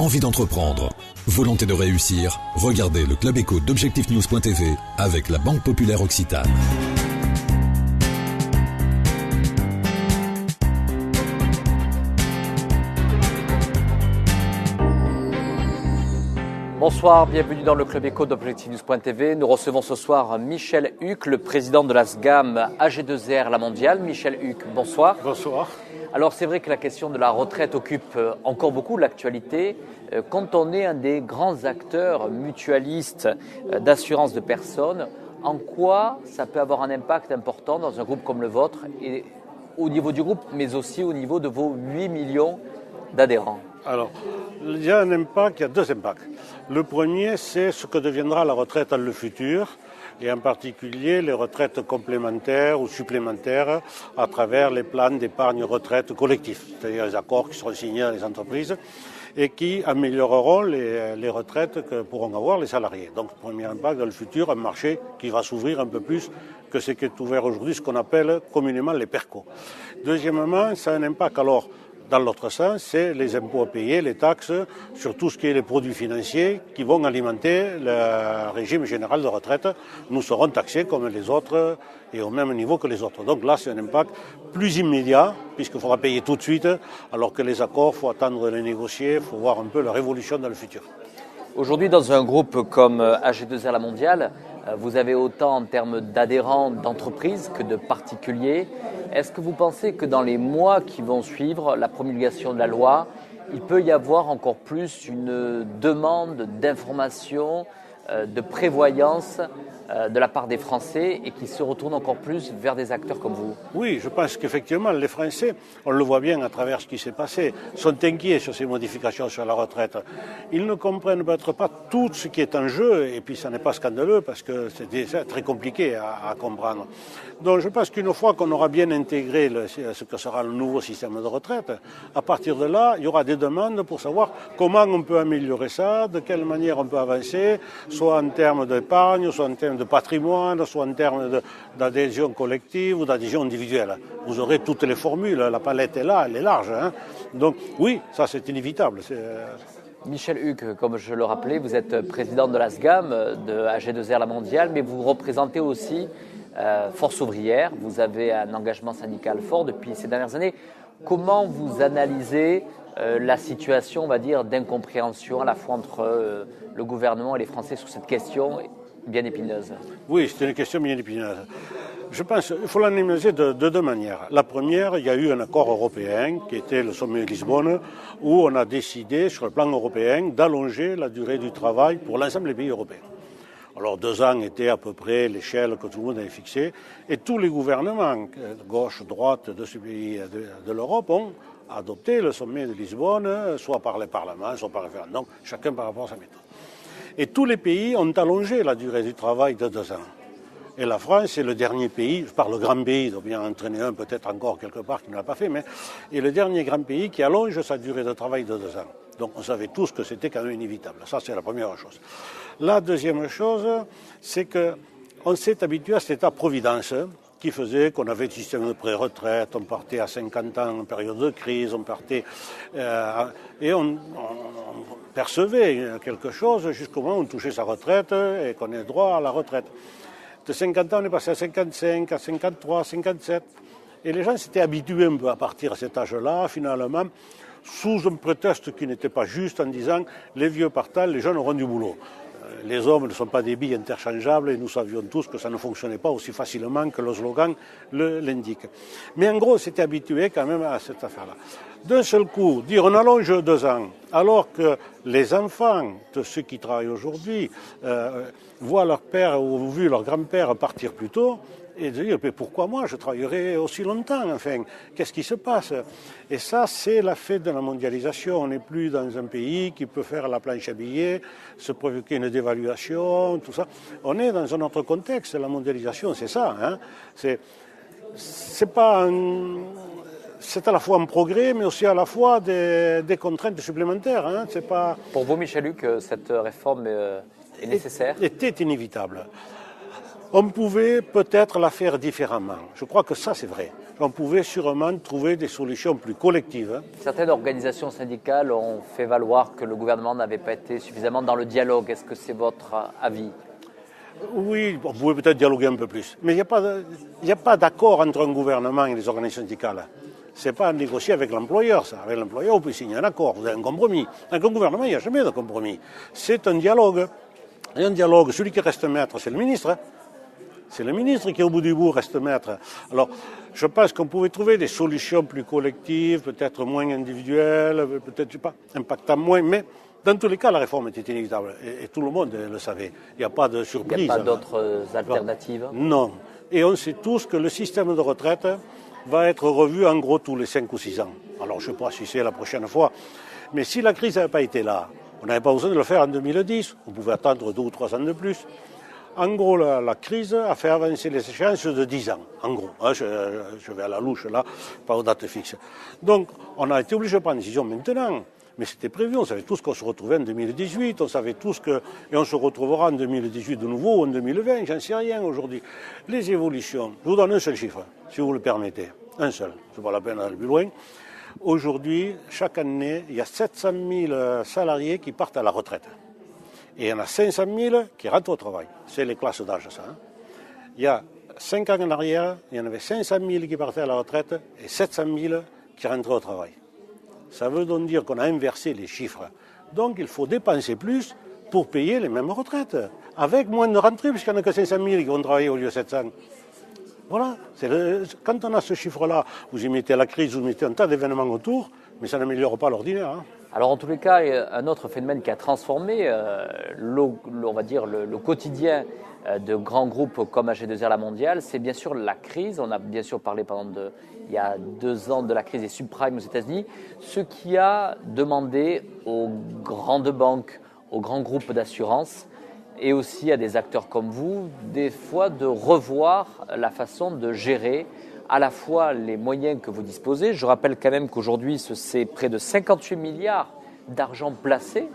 envie d'entreprendre, volonté de réussir, regardez le Club Éco d'Objectif-News.tv avec la Banque Populaire Occitane. Bonsoir, bienvenue dans le Club Éco d'Objectif-News.tv. Nous recevons ce soir Michel Huck, le président de la SGAM AG2R La Mondiale. Michel Huck, bonsoir. Bonsoir. Alors c'est vrai que la question de la retraite occupe encore beaucoup l'actualité. Quand on est un des grands acteurs mutualistes d'assurance de personnes, en quoi ça peut avoir un impact important dans un groupe comme le vôtre, et au niveau du groupe, mais aussi au niveau de vos 8 millions d'adhérents? Alors, il y a un impact, il y a deux impacts. Le premier, c'est ce que deviendra la retraite dans le futur, et en particulier les retraites complémentaires ou supplémentaires à travers les plans d'épargne retraite collectifs, c'est-à-dire les accords qui seront signés dans les entreprises et qui amélioreront les retraites que pourront avoir les salariés. Donc, premier impact dans le futur, un marché qui va s'ouvrir un peu plus que ce qui est ouvert aujourd'hui, ce qu'on appelle communément les PERCO. Deuxièmement, ça a un impact alors dans l'autre sens, c'est les impôts à payer, les taxes sur tout ce qui est les produits financiers qui vont alimenter le régime général de retraite. Nous serons taxés comme les autres et au même niveau que les autres. Donc là, c'est un impact plus immédiat puisqu'il faudra payer tout de suite, alors que les accords, il faut attendre de les négocier, il faut voir un peu leur évolution dans le futur. Aujourd'hui, dans un groupe comme AG2R La Mondiale, vous avez autant en termes d'adhérents d'entreprises que de particuliers. Est-ce que vous pensez que dans les mois qui vont suivre la promulgation de la loi, il peut y avoir encore plus une demande d'information, de prévoyance de la part des Français et qui se retournent encore plus vers des acteurs comme vous? Oui, je pense qu'effectivement, les Français, on le voit bien à travers ce qui s'est passé, sont inquiets sur ces modifications sur la retraite. Ils ne comprennent peut-être pas tout ce qui est en jeu, et puis ça n'est pas scandaleux parce que c'est déjà très compliqué à comprendre. Donc je pense qu'une fois qu'on aura bien intégré ce que sera le nouveau système de retraite, à partir de là, il y aura des demandes pour savoir comment on peut améliorer ça, de quelle manière on peut avancer, soit en termes d'épargne, soit en termes de patrimoine, soit en termes d'adhésion collective ou d'adhésion individuelle. Vous aurez toutes les formules, la palette est là, elle est large. Hein. Donc oui, ça c'est inévitable. Michel Huck, comme je le rappelais, vous êtes président de la SGAM, de AG2R La Mondiale, mais vous représentez aussi Force ouvrière. Vous avez un engagement syndical fort depuis ces dernières années. Comment vous analysez la situation, on va dire, d'incompréhension à la fois entre le gouvernement et les Français sur cette question bien épineuse? Oui, c'est une question bien épineuse. Je pense qu'il faut l'analyser de deux manières. La première, il y a eu un accord européen qui était le sommet de Lisbonne où on a décidé sur le plan européen d'allonger la durée du travail pour l'ensemble des pays européens. Alors 2 ans était à peu près l'échelle que tout le monde avait fixée et tous les gouvernements, gauche, droite de ce pays de l'Europe, ont adopté le sommet de Lisbonne, soit par les parlements, soit par référendum, chacun par rapport à sa méthode. Et tous les pays ont allongé la durée du travail de 2 ans. Et la France est le dernier pays, je parle grand pays, il doit bien entraîner un peut-être encore quelque part qui ne l'a pas fait, mais est le dernier grand pays qui allonge sa durée de travail de 2 ans. Donc on savait tous que c'était quand même inévitable. Ça, c'est la première chose. La deuxième chose, c'est qu'on s'est habitué à cet état-providence qui faisait qu'on avait le système de pré-retraite, on partait à 50 ans en période de crise, on partait et on percevait quelque chose jusqu'au moment où on touchait sa retraite et qu'on ait droit à la retraite. De 50 ans, on est passé à 55, à 53, à 57. Et les gens s'étaient habitués un peu à partir à cet âge-là, finalement, sous un prétexte qui n'était pas juste, en disant les vieux partant, les jeunes auront du boulot. Les hommes ne sont pas des billes interchangeables et nous savions tous que ça ne fonctionnait pas aussi facilement que le slogan l'indique. Mais en gros, on s'était habitué quand même à cette affaire-là. D'un seul coup, dire on allonge 2 ans, alors que les enfants de ceux qui travaillent aujourd'hui voient leur père ou vu leur grand-père partir plus tôt, et de dire, mais pourquoi moi je travaillerai aussi longtemps, enfin, qu'est-ce qui se passe? Et ça, c'est l'effet de la mondialisation. On n'est plus dans un pays qui peut faire la planche à billets, se provoquer une dévaluation, tout ça. On est dans un autre contexte. La mondialisation, c'est ça. Hein. C'est pas c'est à la fois un progrès, mais aussi à la fois des contraintes supplémentaires. Hein. C'est pas... Pour vous, Michel Huck, cette réforme est nécessaire? Était inévitable. On pouvait peut-être la faire différemment. Je crois que ça, c'est vrai. On pouvait sûrement trouver des solutions plus collectives. Certaines organisations syndicales ont fait valoir que le gouvernement n'avait pas été suffisamment dans le dialogue. Est-ce que c'est votre avis ? Oui, on pouvait peut-être dialoguer un peu plus. Mais il n'y a pas d'accord entre un gouvernement et les organisations syndicales. Ce n'est pas négocier avec l'employeur, ça. Avec l'employeur, vous pouvez signer un accord, vous avez un compromis. Avec un gouvernement, il n'y a jamais de compromis. C'est un dialogue. Et un dialogue, celui qui reste maître, c'est le ministre. C'est le ministre qui, au bout du bout, reste maître. Alors, je pense qu'on pouvait trouver des solutions plus collectives, peut-être moins individuelles, peut-être pas impactant moins, mais dans tous les cas, la réforme était inévitable. Et tout le monde le savait. Il n'y a pas de surprise. Il n'y a pas d'autres alternatives ? Non. Et on sait tous que le système de retraite va être revu en gros tous les 5 ou 6 ans. Alors, je ne sais pas si c'est la prochaine fois, mais si la crise n'avait pas été là, on n'avait pas besoin de le faire en 2010, on pouvait attendre 2 ou 3 ans de plus. En gros, la crise a fait avancer les échéances de 10 ans, en gros. Je vais à la louche, là, pas aux dates fixes. Donc, on a été obligé de prendre une décision maintenant. Mais c'était prévu, on savait tous qu'on se retrouvait en 2018, on savait tous que... Et on se retrouvera en 2018 de nouveau, ou en 2020, j'en sais rien aujourd'hui. Les évolutions, je vous donne un seul chiffre, si vous le permettez. Un seul, c'est pas la peine d'aller plus loin. Aujourd'hui, chaque année, il y a 700 000 salariés qui partent à la retraite. Et il y en a 500 000 qui rentrent au travail. C'est les classes d'âge, ça. Il y a 5 ans en arrière, il y en avait 500 000 qui partaient à la retraite et 700 000 qui rentraient au travail. Ça veut donc dire qu'on a inversé les chiffres. Donc il faut dépenser plus pour payer les mêmes retraites, avec moins de rentrées, puisqu'il n'y en a que 500 000 qui vont travailler au lieu de 700. Voilà. Quand on a ce chiffre-là, vous y mettez la crise, vous mettez un tas d'événements autour, mais ça n'améliore pas l'ordinaire. Alors en tous les cas, un autre phénomène qui a transformé on va dire le quotidien de grands groupes comme AG2R La Mondiale, c'est bien sûr la crise. On a bien sûr parlé il y a 2 ans de la crise des subprimes aux États-Unis, ce qui a demandé aux grandes banques, aux grands groupes d'assurance et aussi à des acteurs comme vous, des fois de revoir la façon de gérer à la fois les moyens que vous disposez. Je rappelle quand même qu'aujourd'hui, c'est près de 58 milliards d'argent placé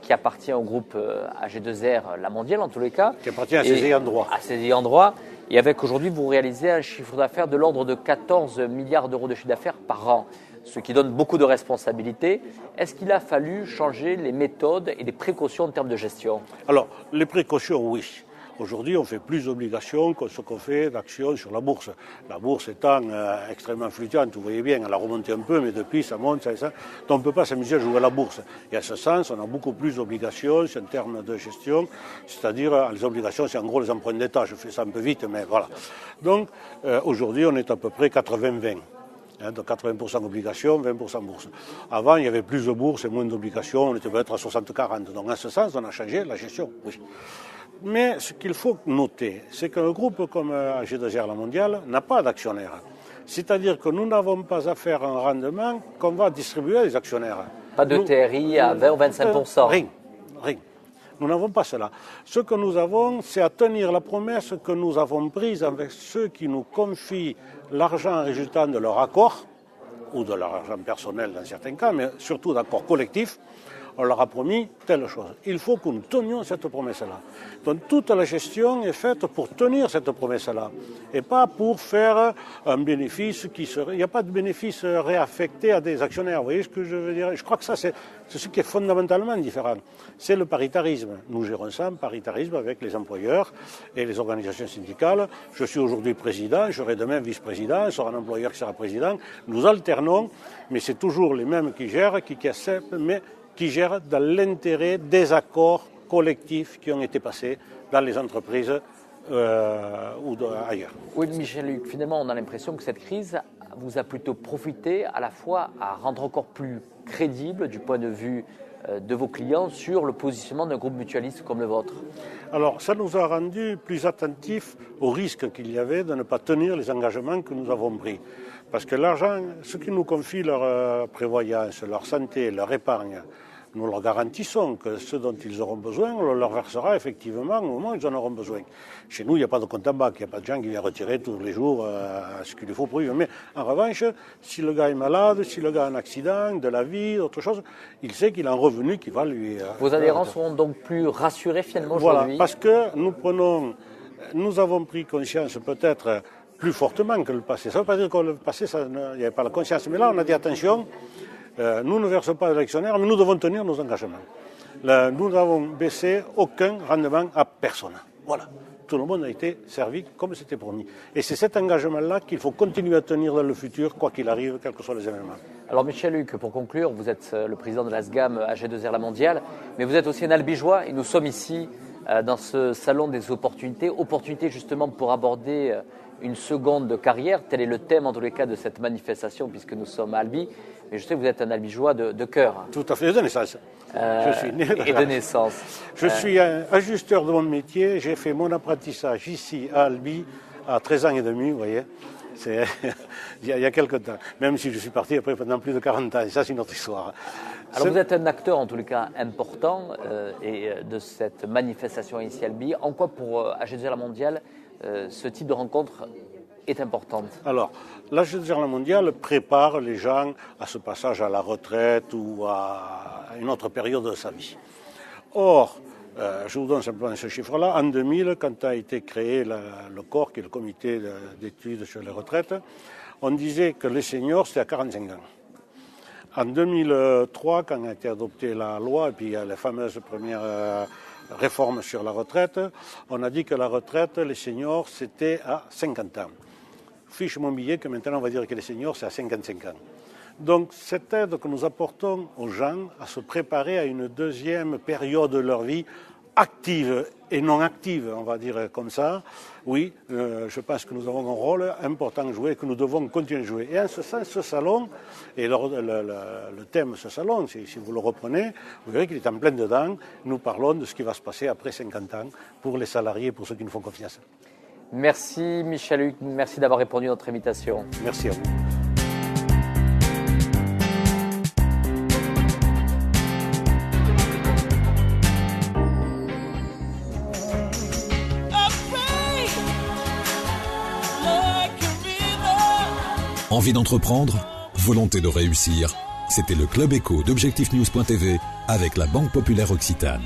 qui appartient au groupe AG2R La Mondiale, en tous les cas. Qui appartient à ses ayants droit. À ses ayants droit. Et avec aujourd'hui, vous réalisez un chiffre d'affaires de l'ordre de 14 milliards d'euros de chiffre d'affaires par an, ce qui donne beaucoup de responsabilités. Est-ce qu'il a fallu changer les méthodes et les précautions en termes de gestion ? Alors, les précautions, oui. Aujourd'hui, on fait plus d'obligations que ce qu'on fait d'actions sur la bourse. La bourse étant extrêmement fluctuante, vous voyez bien, elle a remonté un peu, mais depuis, ça monte, ça. Donc, on ne peut pas s'amuser à jouer à la bourse. Et à ce sens, on a beaucoup plus d'obligations en termes de gestion, c'est-à-dire les obligations, c'est en gros les emprunts d'État. Je fais ça un peu vite, mais voilà. Donc, aujourd'hui, on est à peu près 80-20. Donc 80% obligations, 20% bourse. Avant, il y avait plus de bourse et moins d'obligations, on était peut-être à 60-40. Donc, en ce sens, on a changé la gestion, oui. Mais ce qu'il faut noter, c'est qu'un groupe comme AG2R La Mondiale n'a pas d'actionnaires. C'est-à-dire que nous n'avons pas à faire un rendement qu'on va distribuer à des actionnaires. Pas de TRI à 20 ou 25%. Rien. Nous n'avons pas cela. Ce que nous avons, c'est à tenir la promesse que nous avons prise avec ceux qui nous confient l'argent résultant de leur accord, ou de leur argent personnel dans certains cas, mais surtout d'accords collectifs. On leur a promis telle chose. Il faut que nous tenions cette promesse-là. Donc toute la gestion est faite pour tenir cette promesse-là et pas pour faire un bénéfice qui serait... Il n'y a pas de bénéfice réaffecté à des actionnaires. Vous voyez ce que je veux dire ? Je crois que ça, c'est ce qui est fondamentalement différent. C'est le paritarisme. Nous gérons ça en paritarisme avec les employeurs et les organisations syndicales. Je suis aujourd'hui président, je serai demain vice-président, il sera un employeur qui sera président. Nous alternons, mais c'est toujours les mêmes qui gèrent, qui acceptent, mais qui gèrent dans l'intérêt des accords collectifs qui ont été passés dans les entreprises ou ailleurs. Oui, Michel-Luc, finalement, on a l'impression que cette crise vous a plutôt profité à la fois à rendre encore plus crédible du point de vue de vos clients sur le positionnement d'un groupe mutualiste comme le vôtre. Alors, ça nous a rendu plus attentifs au risque qu'il y avait de ne pas tenir les engagements que nous avons pris. Parce que l'argent, ceux qui nous confient leur prévoyance, leur santé, leur épargne, nous leur garantissons que ce dont ils auront besoin, on leur versera effectivement au moment où ils en auront besoin. Chez nous, il n'y a pas de compte en banque, il n'y a pas de gens qui viennent retirer tous les jours ce qu'il lui faut pour vivre. Mais en revanche, si le gars est malade, si le gars a un accident, de la vie, autre chose, il sait qu'il a un revenu qui va lui... Vos adhérents seront donc plus rassurés finalement aujourd'hui ? Voilà, parce que nous prenons nous avons pris conscience peut-être plus fortement que le passé. Ça ne veut pas dire que le passé, il n'y avait pas la conscience. Mais là, on a dit attention, nous ne versons pas de l'actionnaire, mais nous devons tenir nos engagements. Nous n'avons baissé aucun rendement à personne. Voilà. Tout le monde a été servi comme c'était promis. Et c'est cet engagement-là qu'il faut continuer à tenir dans le futur, quoi qu'il arrive, quels que soient les événements. Alors Michel Huc, pour conclure, vous êtes le président de la SGAM AG2R La Mondiale, mais vous êtes aussi un albigeois et nous sommes ici dans ce salon des opportunités justement pour aborder une seconde carrière. Tel est le thème en tous les cas de cette manifestation puisque nous sommes à Albi. Mais je sais que vous êtes un albigeois de cœur. Tout à fait, de naissance. Je suis né de naissance. Je suis un ajusteur de mon métier. J'ai fait mon apprentissage ici à Albi à 13 ans et demi, vous voyez. Il y a quelques temps. Même si je suis parti après pendant plus de 40 ans. Et ça, c'est une autre histoire. Alors vous êtes un acteur en tous les cas important de cette manifestation ici à Albi. En quoi pour AG2R La Mondiale ce type de rencontre est importante? Alors, l'AG2R La Mondiale prépare les gens à ce passage à la retraite ou à une autre période de sa vie. Or, je vous donne simplement ce chiffre-là. En 2000, quand a été créé le COR, qui est le comité d'études sur les retraites, on disait que les seniors, c'était à 45 ans. En 2003, quand a été adoptée la loi, et puis il y a les fameuses premières réformes sur la retraite, on a dit que la retraite, les seniors, c'était à 50 ans. Fiche mon billet que maintenant on va dire que les seniors, c'est à 55 ans. Donc cette aide que nous apportons aux gens à se préparer à une deuxième période de leur vie active et non active, on va dire comme ça, oui, je pense que nous avons un rôle important à jouer et que nous devons continuer à jouer. Et en ce sens, ce salon, et le thème de ce salon, si vous le reprenez, vous verrez qu'il est en plein dedans. Nous parlons de ce qui va se passer après 50 ans pour les salariés et pour ceux qui nous font confiance. Merci Michel Huc, merci d'avoir répondu à notre invitation. Merci à vous. Envie d'entreprendre? Volonté de réussir? C'était le Club Éco d'Objectif News.tv avec la Banque Populaire Occitane.